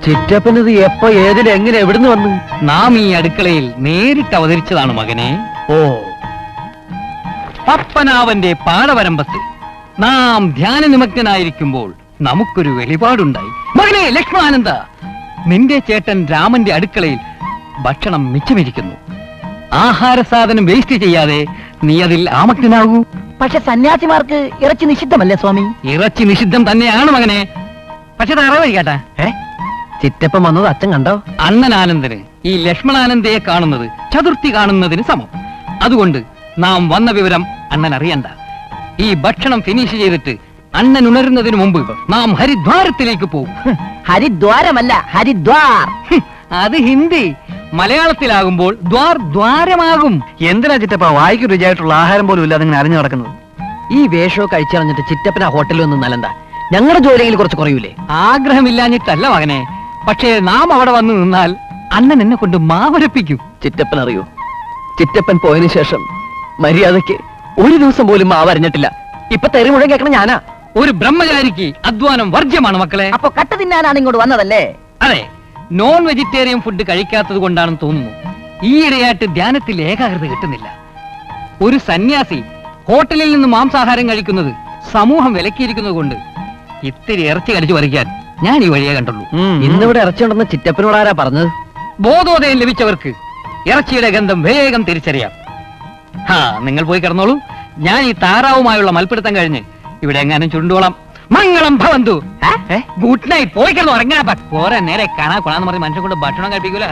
ചിറ്റപ്പനത് എപ്പോ ഏതിൽ എങ്ങനെ എവിടുന്ന് വന്നു? നാം ഈ അടുക്കളയിൽ നേരിട്ട് അവതരിച്ചതാണ് മകനെ. ഓ, പപ്പനാവന്റെ പാടവരമ്പത്ത് നാം ധ്യാന നിമഗ്നായിരിക്കുമ്പോൾ നമുക്കൊരു വെളിപാടുണ്ടായി. മകനെ ലക്ഷ്മണാനന്ദ, നിന്റെ ചേട്ടൻ രാമന്റെ അടുക്കളയിൽ ഭക്ഷണം മിച്ചമിരിക്കുന്നു. ആഹാര സാധനം വേസ്റ്റ് ചെയ്യാതെ നീ അതിൽ ആമഗ്നാകൂ. പക്ഷെ സന്യാസിമാർക്ക് ഇറച്ചി നിഷിദ്ധമല്ലേ സ്വാമി? ഇറച്ചി നിഷിദ്ധം തന്നെയാണ് മകനെ. പക്ഷെ തറവരിക്കാട്ടെ, ചിറ്റപ്പൻ വന്നത് അച്ഛൻ കണ്ടോ? അണ്ണനാനന്ദന് ഈ ലക്ഷ്മണാനന്ദയെ കാണുന്നത് ചതുർത്ഥി കാണുന്നതിന് സമം. അതുകൊണ്ട് നാം വന്ന വിവരം അണ്ണൻ അറിയണ്ട. ഈ ഭക്ഷണം ഫിനിഷ് ചെയ്തിട്ട് അണ്ണൻ ഉണരുന്നതിന് മുമ്പ് നാം ഹരിദ്വാരത്തിലേക്ക് പോകും. ഹരിദ്വാരമല്ല, ഹരിദ്വാർ. അത് ഹിന്ദി. മലയാളത്തിലാകുമ്പോൾ ദ്വാർ ദ്വാരമാകും. എന്തിനാ ചിറ്റപ്പ വായിക്ക് രുചിയായിട്ടുള്ള ആഹാരം പോലും ഇല്ലാതെ ഇങ്ങനെ അറിഞ്ഞു നടക്കുന്നത്? ഈ വേഷമൊക്കെ കഴിച്ചറിഞ്ഞിട്ട് ചിറ്റപ്പൻ ആ ഹോട്ടലിൽ ഒന്നും നല്ലണ്ട. ഞങ്ങളുടെ ജോലിയിൽ കുറച്ച് കുറയൂലേ? ആഗ്രഹമില്ലാഞ്ഞിട്ടല്ല മകനെ, പക്ഷേ നാം അവിടെ വന്ന് നിന്നാൽ അണ്ണൻ എന്നെ കൊണ്ട് മാവരപ്പിക്കും. ചിറ്റപ്പൻ അറിയോ, ചിറ്റപ്പൻ പോയതിനു ശേഷം മര്യാദയ്ക്ക് ഒരു ദിവസം പോലും മാവരഞ്ഞിട്ടില്ല. ഇപ്പൊ തെറി മുഴുവൻ കേൾക്കണം ഞാനാ. ഒരു ബ്രഹ്മചാരിക്ക് അധ്വാനം വർജ്യമാണ് മക്കളെ. അപ്പൊ കട്ട തിന്നാനാണ് ഇങ്ങോട്ട് വന്നതല്ലേ? അതെ, നോൺ വെജിറ്റേറിയൻ ഫുഡ് കഴിക്കാത്തത് കൊണ്ടാണെന്ന് തോന്നുന്നു ഈയിടെയായിട്ട് ധ്യാനത്തിൽ ഏകാഗ്രത കിട്ടുന്നില്ല. ഒരു സന്യാസി ഹോട്ടലിൽ നിന്ന് മാംസാഹാരം കഴിക്കുന്നത് സമൂഹം വിലക്കിയിരിക്കുന്നത് കൊണ്ട് ഇത്തിരി ഇറച്ചി കടിച്ചു പറിക്കാൻ ഞാൻ ഈ വഴിയെ കണ്ടുള്ളൂ. ഇന്നിവിടെ ഇറച്ചിയുണ്ടെന്ന് ചിറ്റപ്പനോട് ആരാ പറഞ്ഞത്? ബോധോദയം ലഭിച്ചവർക്ക് ഇറച്ചിയുടെ ഗന്ധം വേഗം തിരിച്ചറിയാം. നിങ്ങൾ പോയി കിടന്നോളൂ. ഞാൻ ഈ താറാവുമായുള്ള മൽപ്പിടുത്തം കഴിഞ്ഞ് ഇവിടെ എങ്ങാനും ചുരുണ്ടോളാം. മംഗളം ഭവന്തു. Good night. പോയി കിടന്നു ഉറങ്ങാ. പോരാ നേരെ കാണാ കൊള്ളാന്ന് പറഞ്ഞ് മനുഷ്യൻ കൊണ്ട് ഭക്ഷണം കഴിപ്പിക്കൂല.